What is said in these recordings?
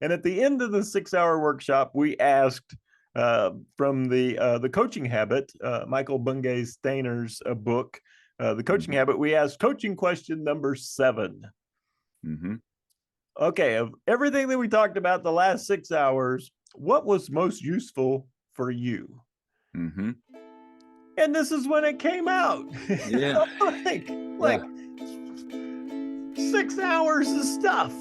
And at the end of the 6-hour workshop, we asked from the Coaching Habit, Michael Bungay Steiner's book, The Coaching Habit, we asked coaching question number 7. Okay, of everything that we talked about the last 6 hours, what was most useful for you? And this is when it came out. Yeah. like 6 hours of stuff.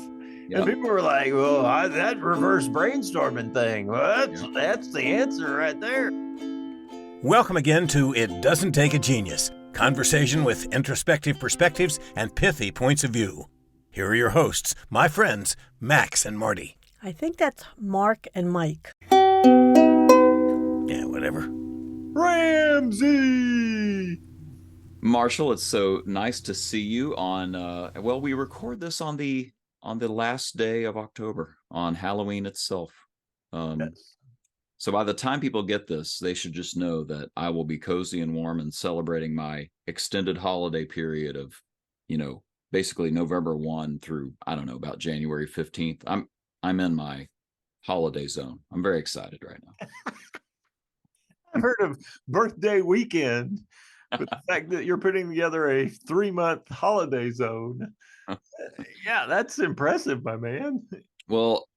Yep. And people were like, well, that reverse brainstorming thing, that's the answer right there. Welcome again to It Doesn't Take a Genius, conversation with introspective perspectives and pithy points of view. Here are your hosts, my friends, Max and Marty. I think that's Mark and Mike. Yeah, whatever. Ramsey! Marshall, it's so nice to see you on, we record this on the last day of October, on Halloween itself. Yes. So by the time people get this, they should just know that I will be cozy and warm and celebrating my extended holiday period of, basically November 1 through, I don't know, about January 15th. I'm in my holiday zone. I'm very excited right now. I've heard of birthday weekend, but the fact that you're putting together a 3-month holiday zone, yeah, that's impressive, my man. Well,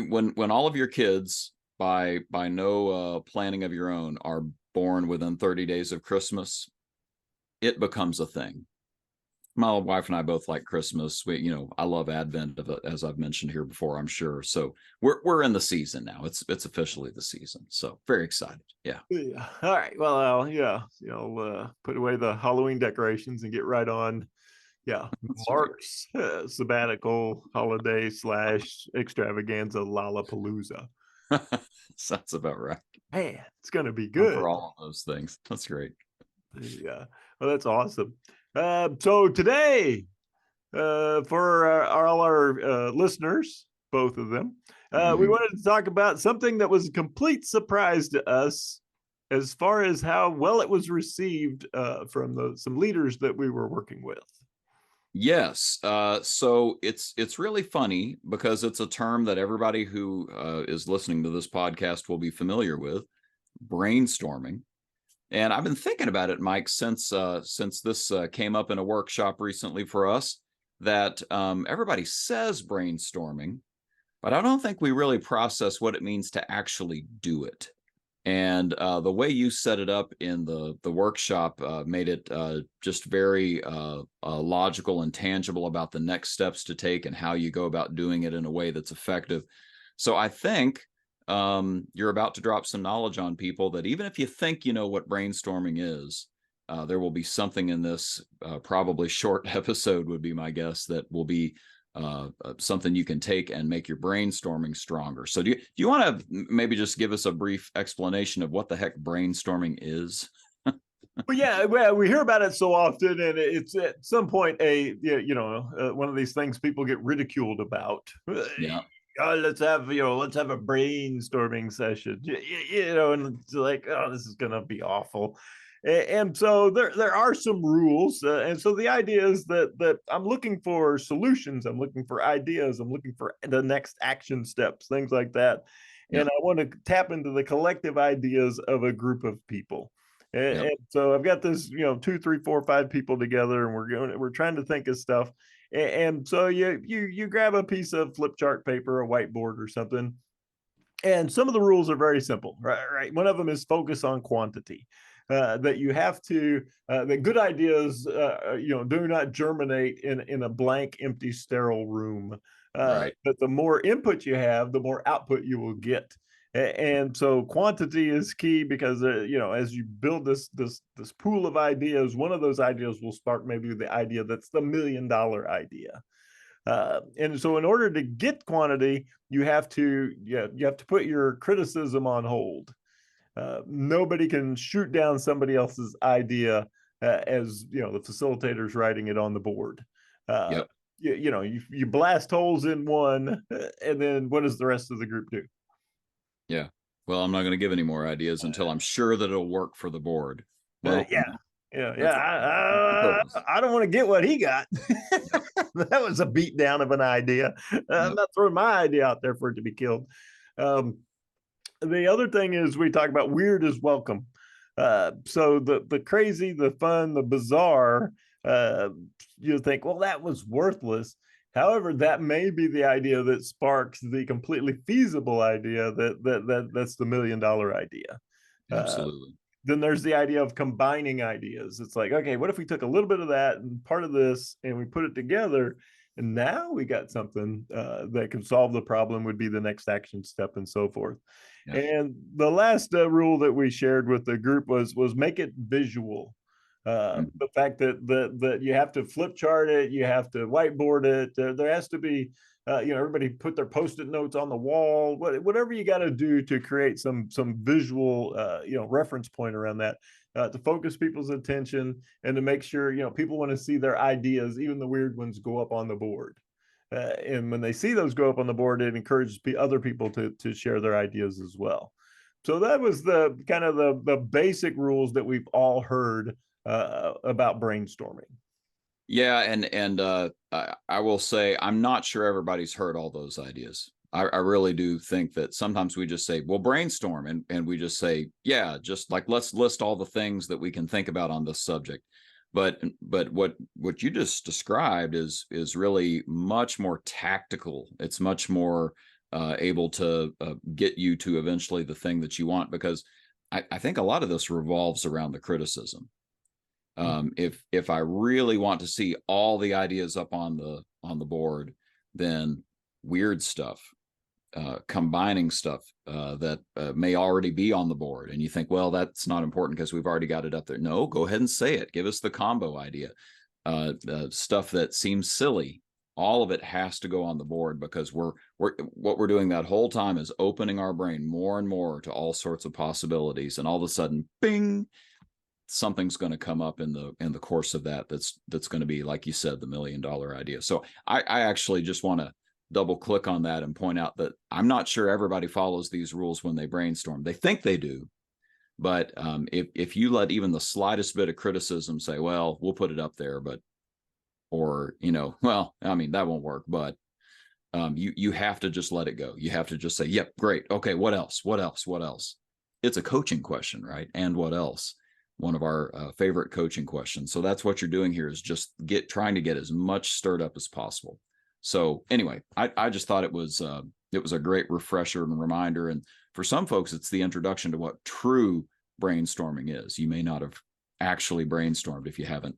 when all of your kids, by no planning of your own, are born within 30 days of Christmas, it becomes a thing. My wife and I both like Christmas. I love Advent, as I've mentioned here before, I'm sure. So we're in the season now. It's officially the season. So very excited. Yeah. All right. Well, put away the Halloween decorations and get right on. Yeah. Mark's sabbatical holiday / extravaganza Lollapalooza. That's about right. Man, it's going to be good. For all of those things. That's great. Yeah. Well, that's awesome. So today, for all our listeners, both of them, we wanted to talk about something that was a complete surprise to us as far as how well it was received from some leaders that we were working with. Yes. So it's really funny because it's a term that everybody who is listening to this podcast will be familiar with, brainstorming. And I've been thinking about it, Mike, since this came up in a workshop recently for us, that everybody says brainstorming, but I don't think we really process what it means to actually do it. And the way you set it up in the workshop made it just very logical and tangible about the next steps to take and how you go about doing it in a way that's effective. So I think you're about to drop some knowledge on people that even if you think you know what brainstorming is, there will be something in this probably short episode would be my guess that will be something you can take and make your brainstorming stronger. So do you want to maybe just give us a brief explanation of what the heck brainstorming is? Well, we hear about it so often, and it's at some point one of these things people get ridiculed about. Yeah. Let's have a brainstorming session, and it's like, oh, this is gonna be awful. And so there are some rules, and so the idea is that I'm looking for solutions, I'm looking for ideas, I'm looking for the next action steps, things like that. Yeah. And I want to tap into the collective ideas of a group of people. And so I've got this 2, 3, 4, 5 people together, and we're trying to think of stuff. And so you grab a piece of flip chart paper, a whiteboard or something, and some of the rules are very simple, right? One of them is focus on quantity. That you have to, that good ideas, do not germinate in a blank, empty, sterile room. Right. But the more input you have, the more output you will get. And so quantity is key because, as you build this pool of ideas, one of those ideas will spark maybe the idea that's the $1 million idea. And so in order to get quantity, you have to put your criticism on hold. Nobody can shoot down somebody else's idea as the facilitator's writing it on the board. You blast holes in one, and then what does the rest of the group do? Yeah. Well, I'm not going to give any more ideas until I'm sure that it'll work for the board. Well, Yeah, I don't want to get what he got. Yep. That was a beat down of an idea. I'm Yep. not throwing my idea out there for it to be killed. The other thing is we talk about weird is welcome. So the crazy, the fun, the bizarre, uh, you think, well, that was worthless. However, that may be the idea that sparks the completely feasible idea that's the $1 million idea. Uh, Absolutely. then there's the idea of combining ideas. It's like, okay, what if we took a little bit of that and part of this and we put it together? And now we got something that can solve the problem, would be the next action step, and so forth. Yeah. And the last rule that we shared with the group was make it visual. The fact that you have to flip chart it, you have to whiteboard it. There has to be, everybody put their post-it notes on the wall. Whatever you got to do to create some visual, reference point around that, to focus people's attention and to make sure people want to see their ideas, even the weird ones, go up on the board. And when they see those go up on the board, it encourages other people to share their ideas as well. So that was the kind of the basic rules that we've all heard about brainstorming. Yeah, and I will say I'm not sure everybody's heard all those ideas. I really do think that sometimes we just say, well, brainstorm, and we just say, yeah, just like let's list all the things that we can think about on this subject. But what you just described is really much more tactical. It's much more able to get you to eventually the thing that you want, because I think a lot of this revolves around the criticism. If I really want to see all the ideas up on the board, then weird stuff, combining stuff that may already be on the board, and you think, well, that's not important because we've already got it up there. No, go ahead and say it. Give us the combo idea. Stuff that seems silly, all of it has to go on the board, because what we're doing that whole time is opening our brain more and more to all sorts of possibilities, and all of a sudden, bing, something's going to come up in the course of that's going to be, like you said, the $1 million idea. So I actually just want to double click on that and point out that I'm not sure everybody follows these rules when they brainstorm. They think they do, but if you let even the slightest bit of criticism say, well, we'll put it up there, but, or, well, I mean, that won't work, but you have to just let it go. You have to just say, yep, great. Okay. What else? What else? What else? It's a coaching question, right? And what else? One of our favorite coaching questions. So that's what you're doing here, is just trying to get as much stirred up as possible. So anyway, I just thought it was a great refresher and reminder. And for some folks, it's the introduction to what true brainstorming is. You may not have actually brainstormed if you haven't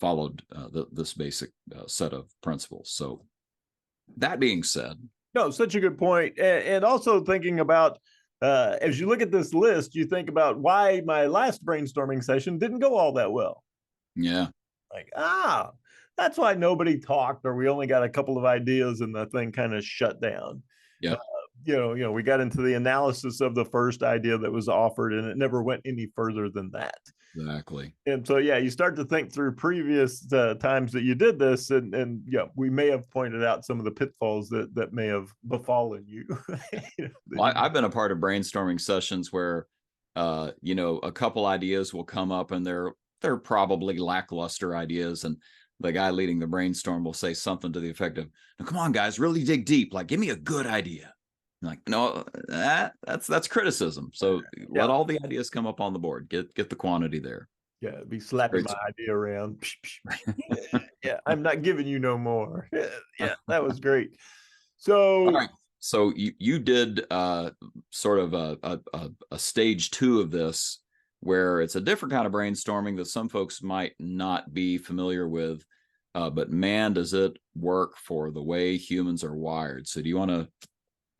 followed this basic set of principles. So that being said, no, such a good point. And also thinking about, as you look at this list, you think about why my last brainstorming session didn't go all that well. Yeah. Like, that's why nobody talked, or we only got a couple of ideas and the thing kind of shut down. Yeah. We got into the analysis of the first idea that was offered, and it never went any further than that. Exactly. And so, yeah, you start to think through previous times that you did this, and we may have pointed out some of the pitfalls that may have befallen you. Well, I've been a part of brainstorming sessions where, a couple ideas will come up, and they're probably lackluster ideas, and the guy leading the brainstorm will say something to the effect of, "Now, come on, guys, really dig deep. Like, give me a good idea." I'm like, no, that's criticism. So let all the ideas come up on the board. Get the quantity there. Yeah, be slapping my idea around. Yeah, I'm not giving you no more. Yeah, that was great. So, all right. So you did sort of a stage 2 of this, where it's a different kind of brainstorming that some folks might not be familiar with, but man, does it work for the way humans are wired. So do you want to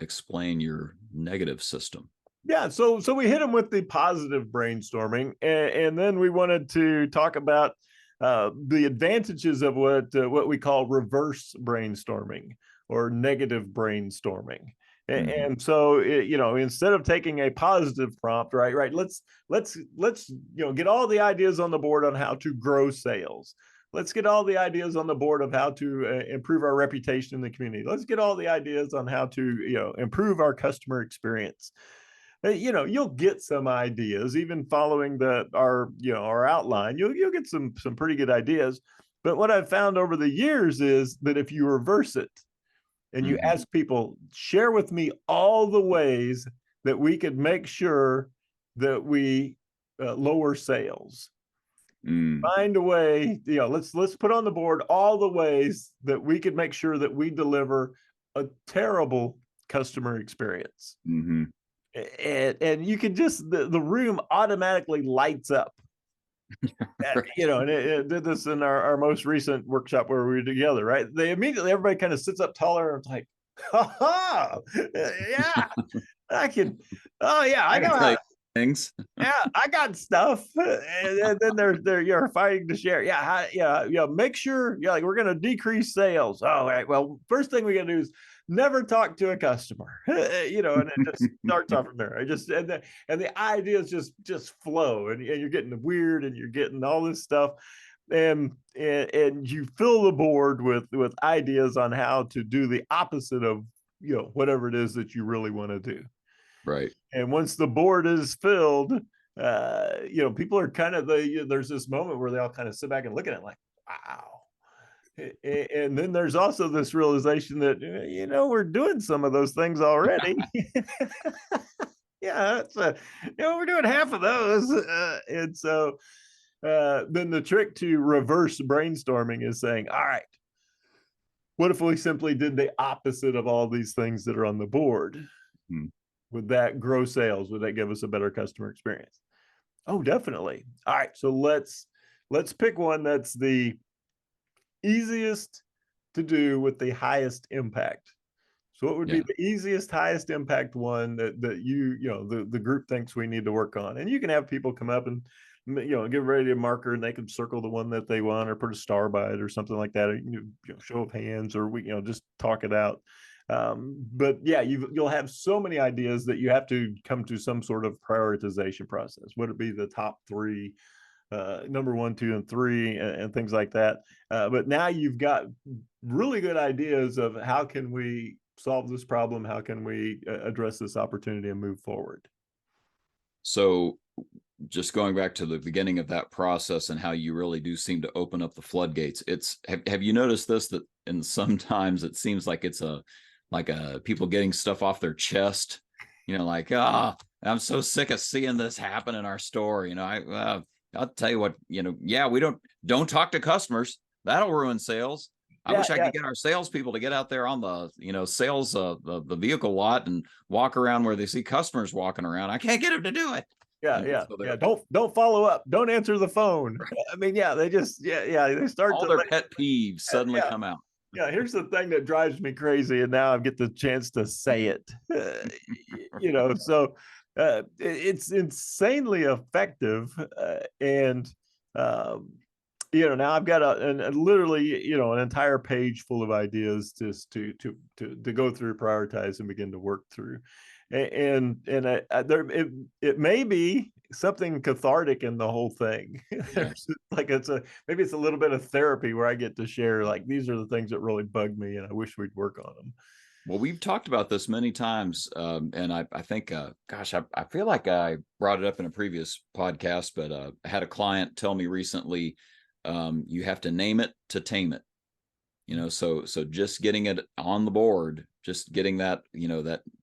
explain your negative system? Yeah, so we hit them with the positive brainstorming, and then we wanted to talk about the advantages of what we call reverse brainstorming, or negative brainstorming. And so, instead of taking a positive prompt, right, let's get all the ideas on the board on how to grow sales. Let's get all the ideas on the board of how to improve our reputation in the community. Let's get all the ideas on how to improve our customer experience. you'll get some ideas, even following our outline. You'll get some pretty good ideas. But what I've found over the years is that if you reverse it and you ask people, share with me all the ways that we could make sure that we lower sales. Find a way, let's put on the board all the ways that we could make sure that we deliver a terrible customer experience. And you can just, the room automatically lights up. And it did this in our most recent workshop where we were together, right? Everybody kind of sits up taller and it's like, ha, yeah, I can, oh yeah, I got things. Yeah, I got stuff. And then you're fighting to share. Make sure, like, we're going to decrease sales. Oh, right. Well, first thing we got to do is never talk to a customer, and it just starts off from there. And the ideas just flow, and you're getting weird, and you're getting all this stuff. And you fill the board with ideas on how to do the opposite of, whatever it is that you really want to do. Right. And once the board is filled, people are kind of there's this moment where they all kind of sit back and look at it like, wow. And then there's also this realization that, we're doing some of those things already. Yeah, we're doing half of those. And so then the trick to reverse brainstorming is saying, all right, what if we simply did the opposite of all these things that are on the board? Would that grow sales? Would that give us a better customer experience? Oh, definitely. All right. So let's pick one that's the easiest to do with the highest impact. So what would be the easiest, highest impact one that the group thinks we need to work on? And you can have people come up and, give everybody a marker, and they can circle the one that they want or put a star by it or something like that. Or, show of hands, or just talk it out. But yeah, you'll have so many ideas that you have to come to some sort of prioritization process. Would it be the top three, number 1, 2, and 3, and things like that? But now you've got really good ideas of how can we solve this problem? How can we address this opportunity and move forward? So just going back to the beginning of that process and how you really do seem to open up the floodgates. Have you noticed this, that and sometimes it seems like it's people getting stuff off their chest, like, I'm so sick of seeing this happen in our store. I'll tell you what, we don't talk to customers. That'll ruin sales. I wish I could get our salespeople to get out there on the, sales, the vehicle lot and walk around where they see customers walking around. I can't get them to do it. Don't follow up. Don't answer the phone. I mean, they just, they start all their pet peeves suddenly come out. Yeah, here's the thing that drives me crazy, and now I get the chance to say it. So it's insanely effective, and now I've got literally an entire page full of ideas just to go through, prioritize, and begin to work through. And it may be something cathartic in the whole thing. Maybe it's a little bit of therapy where I get to share, like, these are the things that really bug me and I wish we'd work on them. Well, we've talked about this many times, and I think, I feel like I brought it up in a previous podcast, but I had a client tell me recently, you have to name it to tame it. So just getting it on the board, just getting that,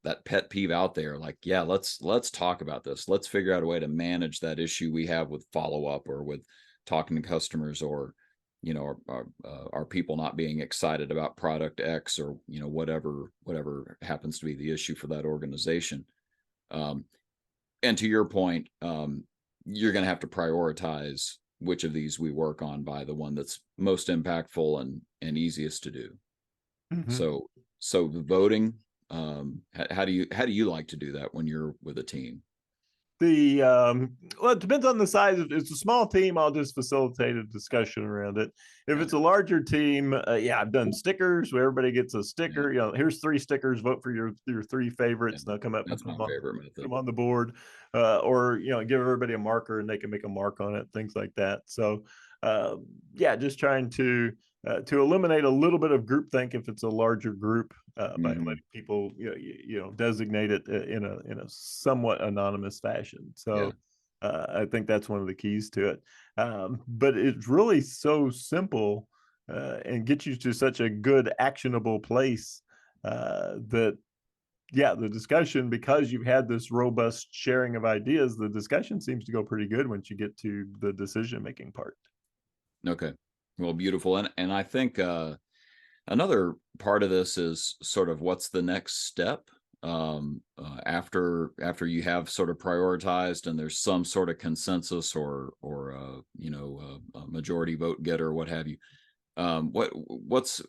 that pet peeve out there, like, let's talk about this. Let's figure out a way to manage that issue we have with follow-up, or with talking to customers, or, our people not being excited about product X, or, whatever happens to be the issue for that organization. And to your point, you're going to have to prioritize which of these we work on by the one that's most impactful and easiest to do. So the voting, how do you like to do that when you're with a team? Well, it depends on the size. If it's a small team, I'll just facilitate a discussion around it. If it's a larger team, I've done stickers where everybody gets a sticker. Here's 3 stickers. Vote for your 3 favorites. And they'll come up. That's my favorite method. Put them on the board, or give everybody a marker and they can make a mark on it. Things like that. So, just trying to to eliminate a little bit of groupthink if it's a larger group, by Mhm. letting people designate it in a somewhat anonymous fashion. Yeah. So I think that's one of the keys to it. But it's really so simple, and get you to such a good actionable place, that yeah, the discussion, because you've had this robust sharing of ideas, the discussion seems to go pretty good once you get to the decision making part. Okay. Well, beautiful. And I think another part of this is sort of what's the next step after you have sort of prioritized and there's some sort of consensus or a majority vote getter, what have you. What's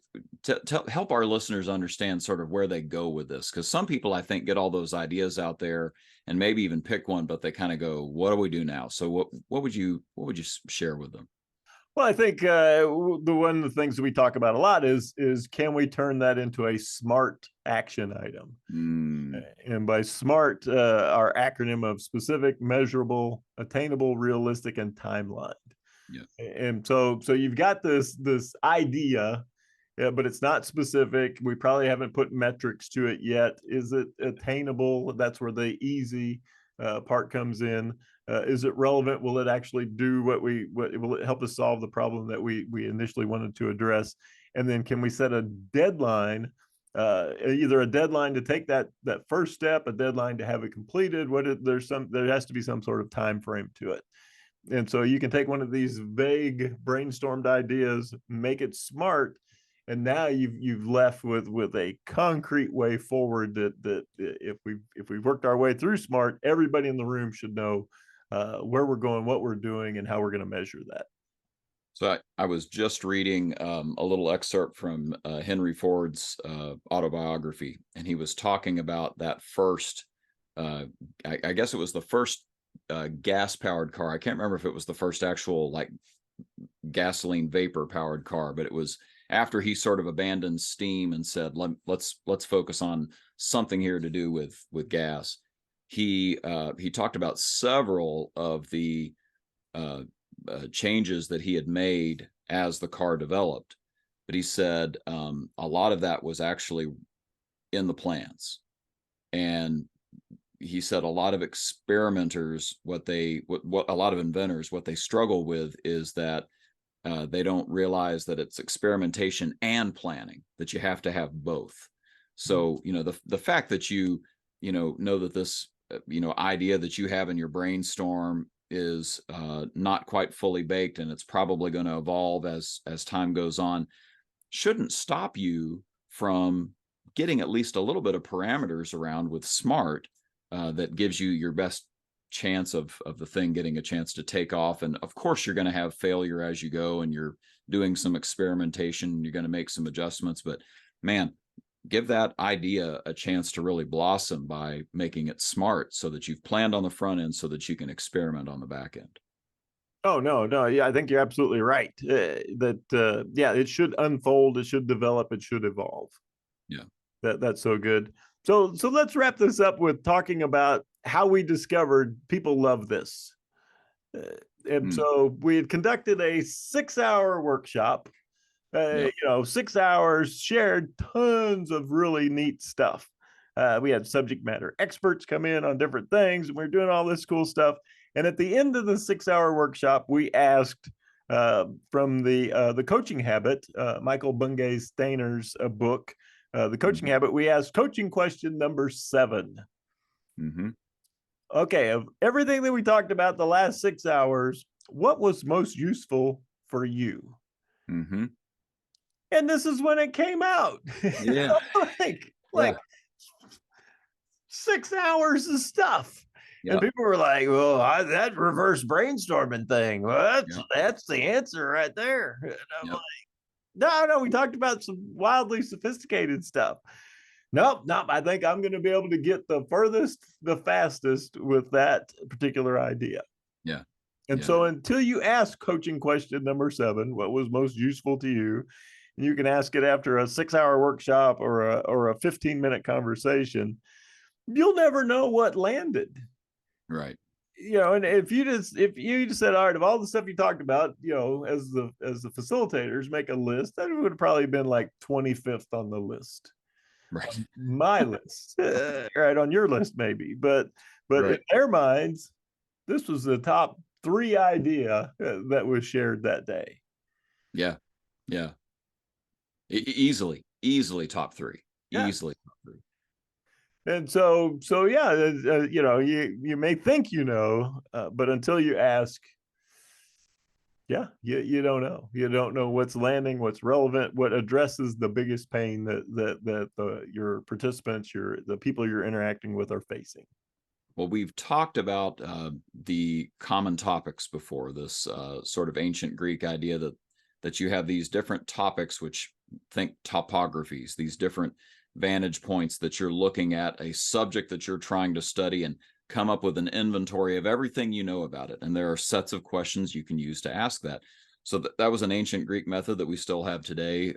help our listeners understand sort of where they go with this, because some people I think get all those ideas out there and maybe even pick one, but they kind of go, what do we do now? So what would you share with them? Well, I think the one of the things that we talk about a lot is can we turn that into a SMART action item? Mm, And by SMART, our acronym of specific, measurable, attainable, realistic, and timeline. yeah. And so you've got this idea, yeah, but it's not specific. We probably haven't put metrics to it yet. Is it attainable? That's where the easy part comes in. Is it relevant? Will it actually do what will it help us solve the problem that we initially wanted to address? And then can we set a deadline, either a deadline to take that first step, a deadline to have it completed? There has to be some sort of time frame to it. And so you can take one of these vague brainstormed ideas, make it SMART, and now you've left with a concrete way forward that if we've worked our way through SMART, everybody in the room should know where we're going, what we're doing, and how we're going to measure that. So I was just reading a little excerpt from Henry Ford's autobiography, and he was talking about that first, I guess it was the first gas powered car. I can't remember if it was the first actual like gasoline vapor powered car, but it was after he sort of abandoned steam and said, let's focus on something here to do with gas. He talked about several of the changes that he had made as the car developed, but he said a lot of that was actually in the plans. And he said a lot of experimenters, what a lot of inventors, what they struggle with is that they don't realize that it's experimentation and planning, that you have to have both. So, the fact that you know that this, idea that you have in your brainstorm is not quite fully baked and it's probably going to evolve as time goes on, shouldn't stop you from getting at least a little bit of parameters around with SMART that gives you your best chance of the thing getting a chance to take off. And of course, you're going to have failure as you go, and you're doing some experimentation. You're going to make some adjustments, but man, give that idea a chance to really blossom by making it SMART, so that you've planned on the front end, so that you can experiment on the back end. Oh, no, yeah, I think you're absolutely right. Yeah, it should unfold, it should develop, it should evolve. Yeah. That's so good. So let's wrap this up with talking about how we discovered people love this. And so we had conducted a 6-hour workshop. Yep. 6 hours, shared tons of really neat stuff. We had subject matter experts come in on different things, and we are doing all this cool stuff. And at the end of the 6-hour workshop, we asked from the Coaching Habit, Michael Bungay Steiner's book, The Coaching Habit, we asked coaching question number 7. Mm-hmm. Okay, of everything that we talked about the last 6 hours, what was most useful for you? Mm-hmm. And this is when it came out. Yeah. like 6 hours of stuff. Yep. And people were like, well, that reverse brainstorming thing, well, that's the answer right there. And I'm like, no, we talked about some wildly sophisticated stuff. Nope, I think I'm going to be able to get the furthest, the fastest with that particular idea. Yeah. And so until you ask coaching question number 7, what was most useful to you? And you can ask it after a 6-hour workshop or a 15-minute conversation, you'll never know what landed. Right. And if you just said, all right, of all the stuff you talked about, as the facilitators, make a list, that would have probably been like 25th on the list. Right. On my list, right, on your list maybe, but in Right. their minds, this was the top 3 idea that was shared that day. Yeah. Easily top 3. Yeah. Easily top 3. And so yeah, you may think but until you ask, yeah, you don't know. You don't know what's landing, what's relevant, what addresses the biggest pain that your participants, the people you're interacting with, are facing. Well, we've talked about the common topics before, this sort of ancient Greek idea that you have these different topics, which think topographies, these different vantage points that you're looking at a subject that you're trying to study, and come up with an inventory of everything you know about it. And there are sets of questions you can use to ask that. So that was an ancient Greek method that we still have today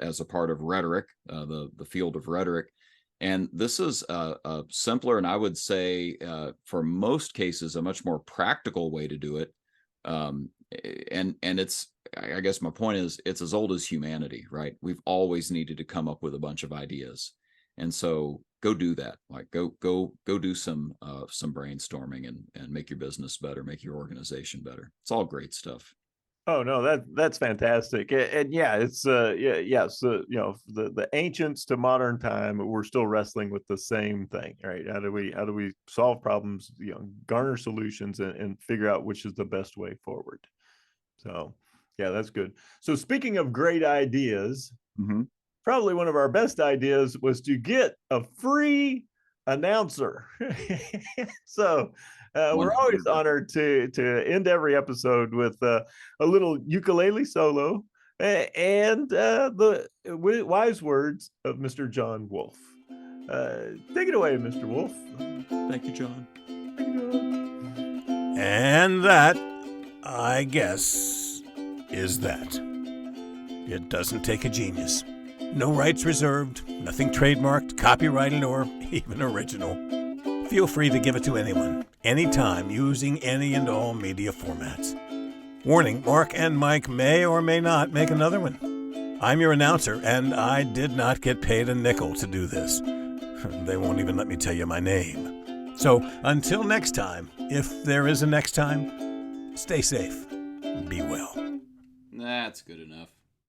as a part of rhetoric, the field of rhetoric. And this is a simpler, and I would say for most cases, a much more practical way to do it. And it's, I guess my point is, it's as old as humanity, right? We've always needed to come up with a bunch of ideas. And so go do that. Like go do some brainstorming and make your business better, make your organization better. It's all great stuff. Oh no, that's fantastic. And yeah, it's so the ancients to modern time, we're still wrestling with the same thing, right? How do we solve problems, garner solutions, and figure out which is the best way forward. So yeah, that's good. So speaking of great ideas, probably one of our best ideas was to get a free announcer. So we're always honored to end every episode with a little ukulele solo and the wise words of Mr. John Wolfe. Take it away, Mr. Wolfe. Thank you, John. And that, I guess, is that. It doesn't take a genius. No rights reserved, nothing trademarked, copyrighted, or even original. Feel free to give it to anyone, anytime, using any and all media formats. Warning, Mark and Mike may or may not make another one. I'm your announcer, and I did not get paid a nickel to do this. They won't even let me tell you my name. So, until next time, if there is a next time, stay safe, be well. That's good enough.